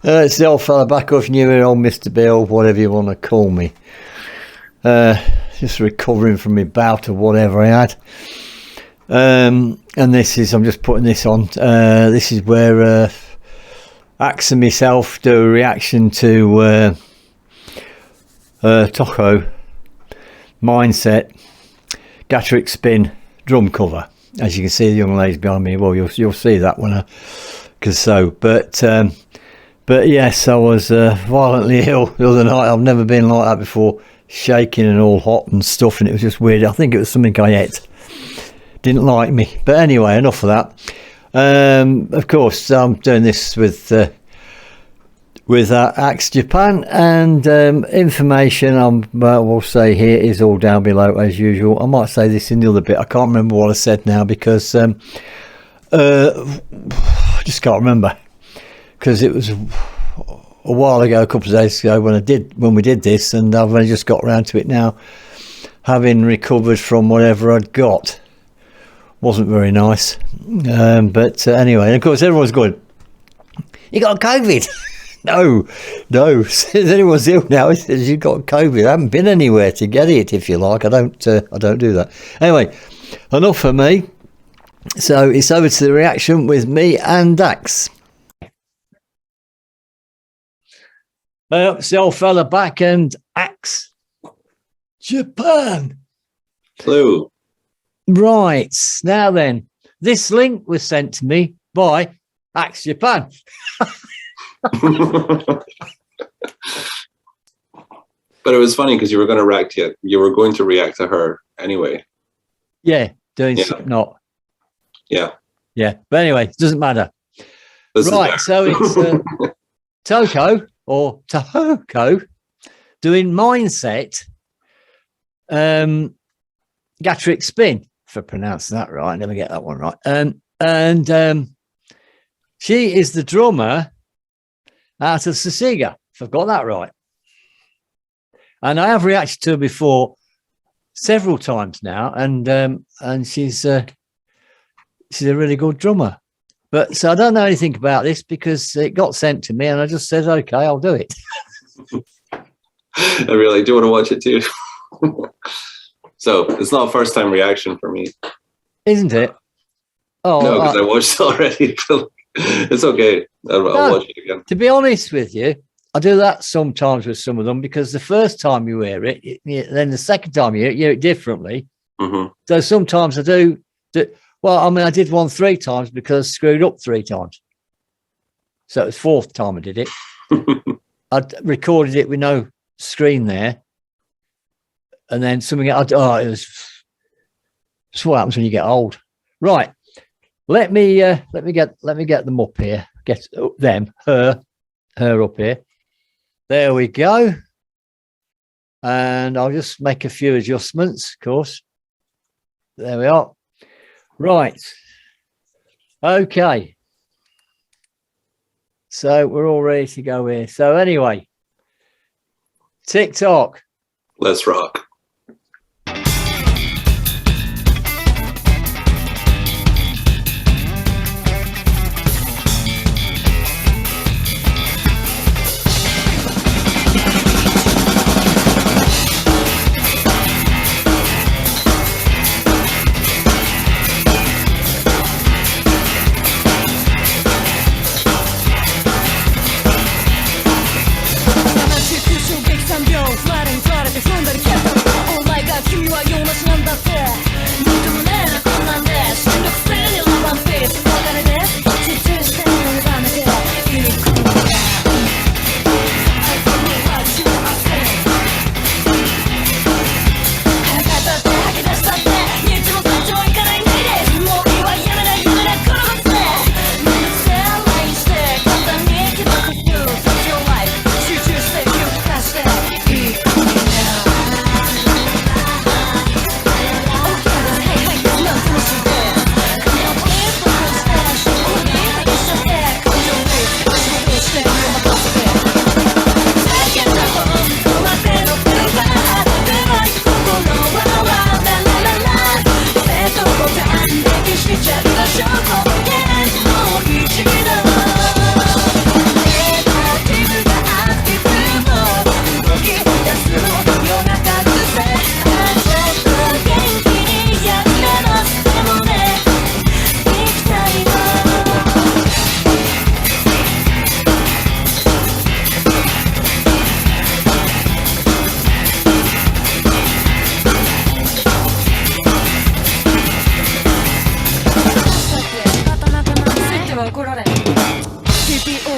It's the old fella back off New Year, old Mr. Bill, whatever you want to call me. Just recovering from my bout of whatever I had. And this is, I'm just putting this on. This is where Axe and myself do a reaction to Tohko, MindSet, Gacharic Spin drum cover. As you can see, the young ladies behind me. Well, you'll see that when But yes, I was violently ill the other night. I've never been like that before, shaking and all hot and stuff, and it was just weird. I think it was something I ate. Didn't like me. But anyway, enough of that. Of course, I'm doing this with Axe Japan, and information will say here is all down below as usual. I might say this in the other bit. I can't remember what I said now because I just can't remember. Because it was a while ago, a couple of days ago, when we did this, and I've only just got around to it now, having recovered from whatever I'd got. Wasn't very nice, but anyway, and of course everyone's going, "You got COVID?" No. If anyone's ill now, it says you got COVID. I haven't been anywhere to get it, if you like. I don't do that. Anyway, enough for me. So it's over to the reaction with me and Axe. It's the old fella back and Axe Japan. Hello. Right, now then, this link was sent to me by Axe Japan. But it was funny because you were going to react to her anyway. Yeah, doing Slipknot. Yeah. But anyway, it doesn't matter. Right, so it's Tohko or Tohko doing MindSet, Gacharic Spin, if I pronounce that right. I never get that one right. And she is the drummer out of Sasiga, if I've got that right. And I have reacted to her before several times now, and she's a really good drummer. But so I don't know anything about this because it got sent to me, and I just said, "Okay, I'll do it." I really do want to watch it too. So it's not a first-time reaction for me, isn't it? Oh no, because I watched it already. It's okay. I'll watch it again. To be honest with you, I do that sometimes with some of them because the first time you hear it, then the second time you hear it differently. Mm-hmm. So sometimes I do. Well, I mean, I did one 3 times because I screwed up 3 times. So it was 4th time I did it. I recorded it with no screen there, and then something. It was. It's what happens when you get old, right? Let me get them up here. Get them, her up here. There we go. And I'll just make a few adjustments, of course. There we are. Right. Okay. So we're all ready to go here. So anyway, TikTok. Let's rock. Сларен, сларен, сларен,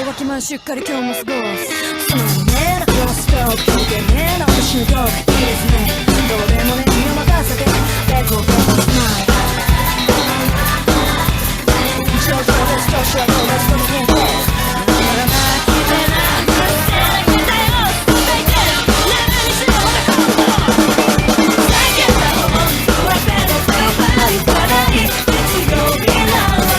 ばきましっかり今日も過ごすそのねなコスト聞いてねな私のトークいいですねどうでもね身を任せてレコードスマイル上等です年はどうですその変更ならない聞いてないくせなくてよ伝えて何にしろまたこの最近だもんはペロペロパリパラリ月曜日なの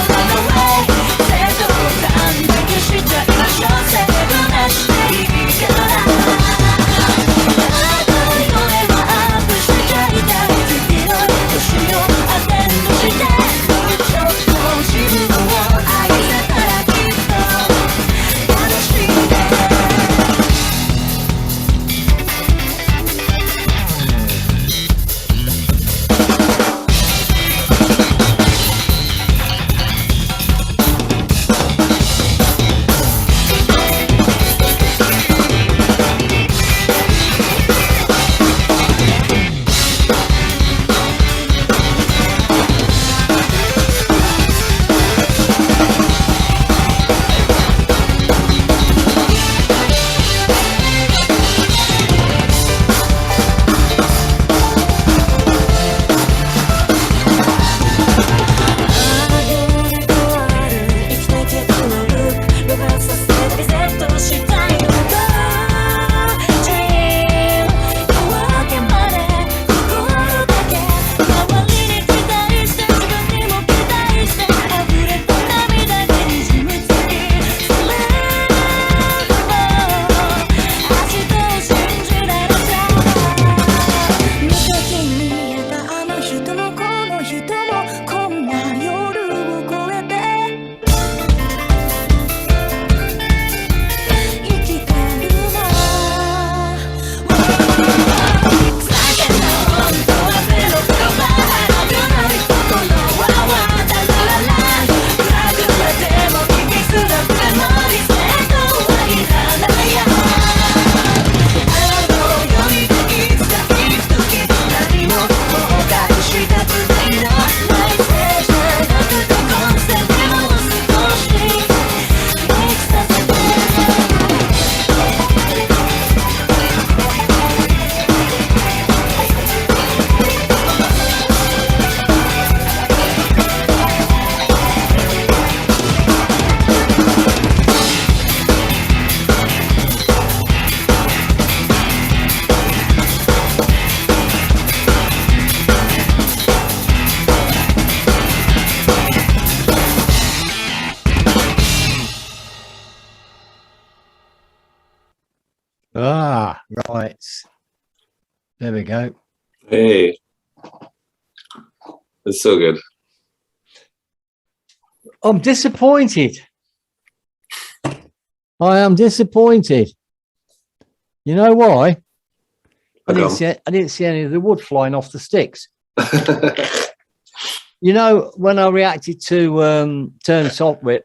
Ah, right. There we go. Hey. It's so good. I'm disappointed. I am disappointed. You know why? I didn't see any of the wood flying off the sticks. You know, when I reacted to turn soft whip,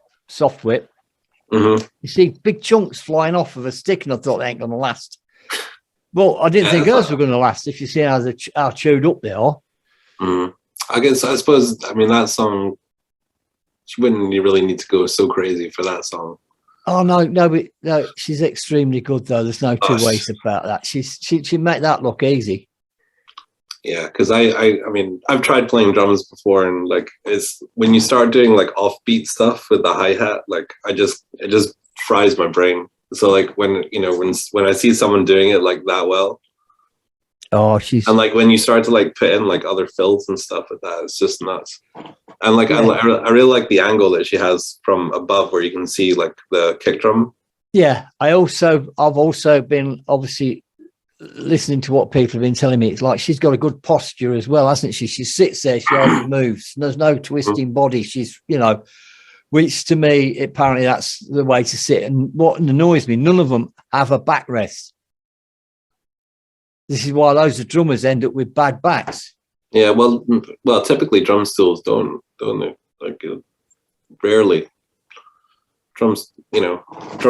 Mm-hmm. you see big chunks flying off of a stick, and I thought they ain't going to last. Well, I didn't think hers were going to last. If you see how chewed up they are. Mm. I suppose. I mean, that song. She wouldn't really need to go so crazy for that song. Oh no, she's extremely good though. There's no two ways about that. She made that look easy. Yeah, because I mean, I've tried playing drums before, and like, it's when you start doing like offbeat stuff with the hi-hat, like it just fries my brain. So like when I see someone doing it like that well, and like when you start to like put in like other fills and stuff with that, it's just nuts. And like I really like the angle that she has from above where you can see like the kick drum. Yeah, I've also been obviously listening to what people have been telling me. It's like she's got a good posture as well, hasn't she? She sits there, she hardly moves. There's no twisting body. She's, which to me, apparently that's the way to sit. And what annoys me, none of them have a backrest. This is why loads of drummers end up with bad backs. Yeah, well, typically drum stools don't they? Like rarely. Drum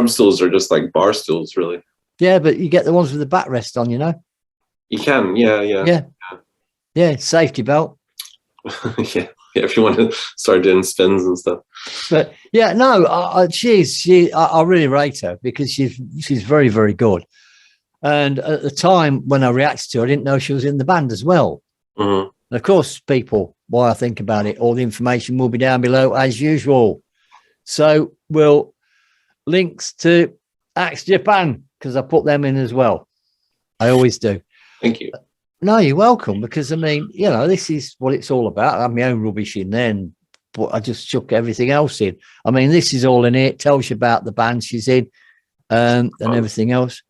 stools are just like bar stools, really. Yeah, but you get the ones with the backrest on, You can, yeah. Yeah, safety belt. Yeah. if you want to start doing spins and stuff. But yeah, no, I really rate her because she's very, very good. And at the time when I reacted to her, I didn't know she was in the band as well. Mm-hmm. And of course, people, while I think about it, all the information will be down below as usual. So we'll links to Axe Japan because I put them in as well. I always do. Thank you. No, you're welcome. Because I mean, you know, this is what it's all about. I have my own rubbish in there, but I just chuck everything else in. I mean, this is all in here. It tells you about the band she's in and everything else.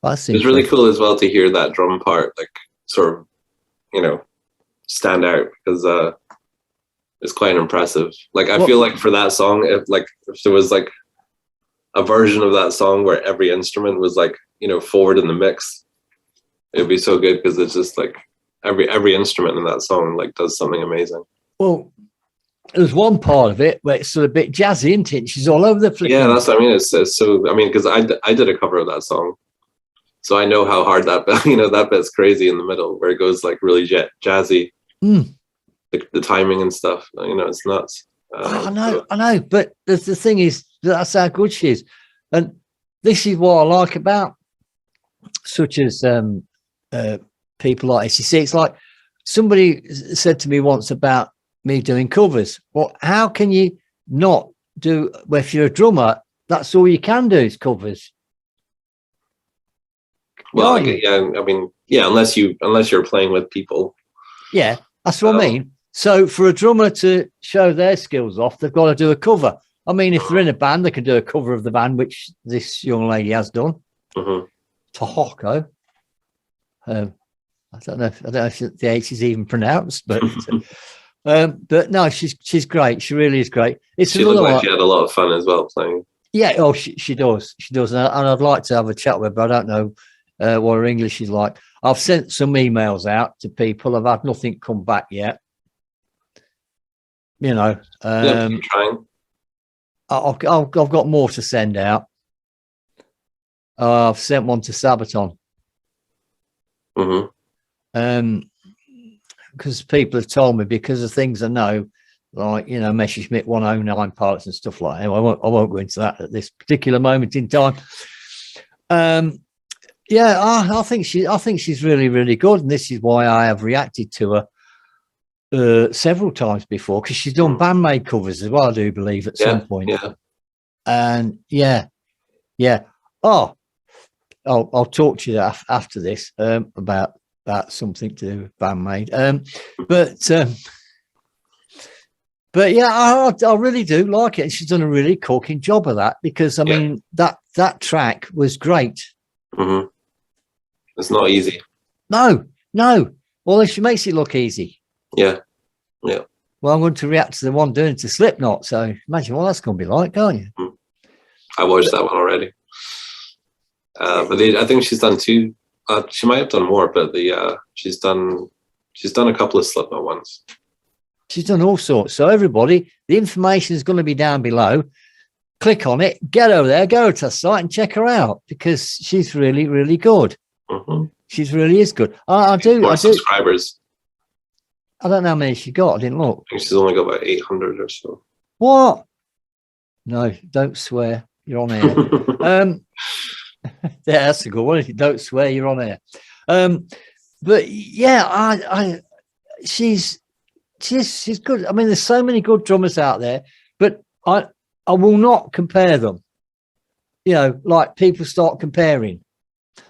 It's really cool as well to hear that drum part, like sort of, you know, stand out because it's quite impressive. Like I feel like for that song, if there was like a version of that song where every instrument was like, you know, forward in the mix, it'd be so good because it's just like every instrument in that song like does something amazing. Well, there's one part of it where it's sort of a bit jazzy, isn't it? She's all over the place. Yeah, that's what I mean. It's so, I mean, because I did a cover of that song. So I know how hard that, you know, that bit's crazy in the middle where it goes like really jazzy. The timing and stuff, you know, it's nuts. I know. But the thing is, that's how good she is. And this is what I like about such as people like this. You see, it's like somebody said to me once about me doing covers. Well, how can you not do, well, if you're a drummer, that's all you can do is covers. Well, yeah, I mean, yeah, unless you're playing with people. Yeah, that's what I mean. So for a drummer to show their skills off, they've got to do a cover. I mean, if they're in a band, they can do a cover of the band, which this young lady has done. Mm-hmm. Tohko. I don't know if the H is even pronounced, but no, she's great. She really is great. She looked like she had a lot of fun as well playing. Yeah, oh, she does. She does, and I'd like to have a chat with her, but I don't know what her English is like. I've sent some emails out to people. I've had nothing come back yet. You know, keep trying. I've got more to send out. I've sent one to Sabaton. Because people have told me, because of things I know, like, you know, Messerschmitt 109 pilots and stuff like that. Anyway, I won't go into that at this particular moment in time. Yeah, I think she's really, really good, and this is why I have reacted to her several times before, because she's done bandmade covers as well, I do believe, at some point. Yeah. And yeah. Oh, I'll talk to you after this about something to do with bandmade. But yeah, I really do like it. And she's done a really corking job of that, because I mean that track was great. It's not easy. No. Well, she makes it look easy. Yeah. Well, I'm going to react to the one doing it to Slipknot, so imagine what that's going to be like, can't you? I watched that one already. But I think she's done two. She might have done more, but she's done a couple of Slipknot ones. She's done all sorts. So everybody, the information is going to be down below. Click on it, get over there, go to her site and check her out, because she's really, really good. She really is good. I do. Subscribers. I don't know how many she got. I didn't look. I think she's only got about 800 or so. What? No, don't swear. You're on air. Yeah, that's a good one. If you don't swear, you're on air. But yeah, she's good. I mean, there's so many good drummers out there, but I will not compare them. You know, like people start comparing.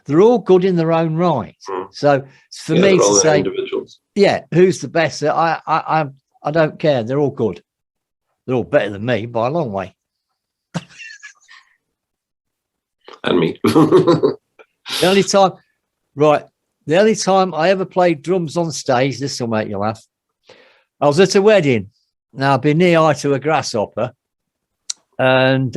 They're all good in their own right. So for me to say, individuals. Yeah, who's the best? I don't care. They're all good. They're all better than me by a long way. And me. The only time I ever played drums on stage, this will make you laugh. I was at a wedding. Now, I've been knee-high to a grasshopper, and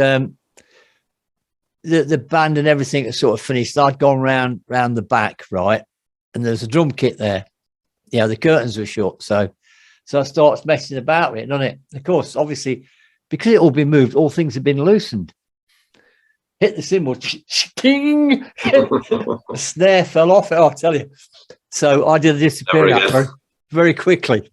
the band and everything had sort of finished. I'd gone round the back, right, and there's a drum kit there. Yeah, the curtains were shut, so I started messing about with it, on it. Of course, obviously, because it all been moved, all things have been loosened. Hit the cymbal, ting! The snare fell off it, I'll tell you. So I did a disappearing act very, very quickly.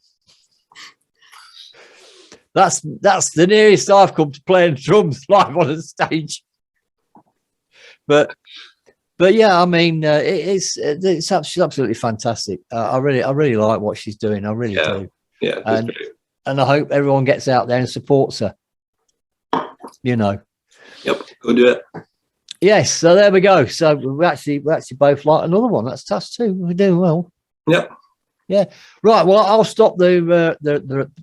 That's the nearest I've come to playing drums live on a stage. But yeah, I mean, it's absolutely fantastic. I really like what she's doing. I really do. Yeah, and I hope everyone gets out there and supports her. You know. Yep, go do it. Yes, so there we go. So we actually both like another one. That's us too. We're doing well. Yep. Yeah. Right. Well, I'll stop the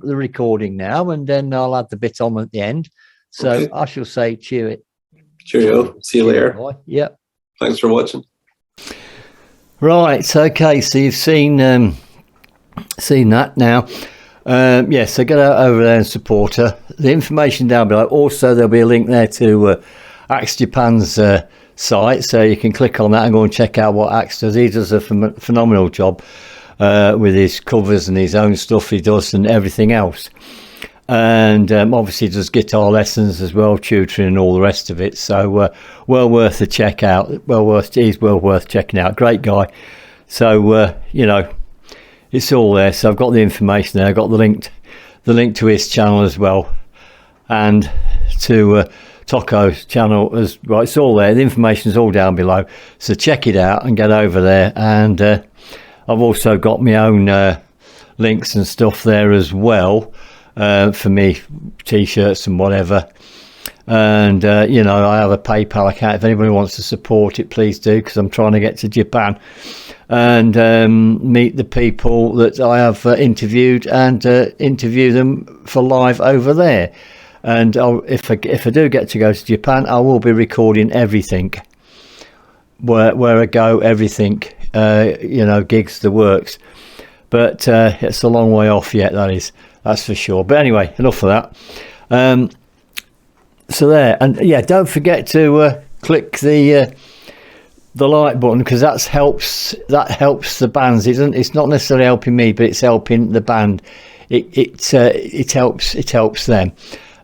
recording now, and then I'll add the bit on at the end. So Okay. I shall say cheerio. See you later. Bye. Yep. Thanks for watching. Right. Okay. So you've seen that now. Yes. So get over there and support her. The information down below. Also, there'll be a link there to Axe Japan's site, so you can click on that and go and check out what Axe does. He does a phenomenal job with his covers and his own stuff he does and everything else. And obviously does guitar lessons as well, tutoring and all the rest of it. So well worth a check out. He's well worth checking out. Great guy. So you know, it's all there. So I've got the information there. I've got the link to his channel as well, and to Tohko's channel as well. It's all there. The information's all down below. So check it out and get over there. And I've also got my own links and stuff there as well. For me, t-shirts and whatever. And you know, I have a PayPal account. If anybody wants to support it, please do, because I'm trying to get to Japan and meet the people that I have interviewed and interview them for live over there. And if I do get to go to Japan, I will be recording everything where I go, everything, you know, gigs, the works. But it's a long way off yet, that's for sure. But anyway, enough of that. So there, and yeah, don't forget to click the like button, because that helps the bands. It's not necessarily helping me, but it's helping the band. It helps them,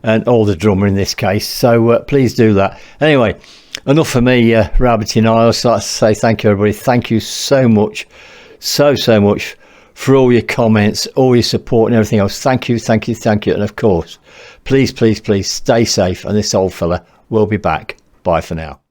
and all the drummer in this case. So please do that. Anyway, enough for me rabbiting. I also like to say thank you, everybody. Thank you so much, so much for all your comments, all your support and everything else. Thank you. And of course, please stay safe, and this old fella will be back. Bye for now.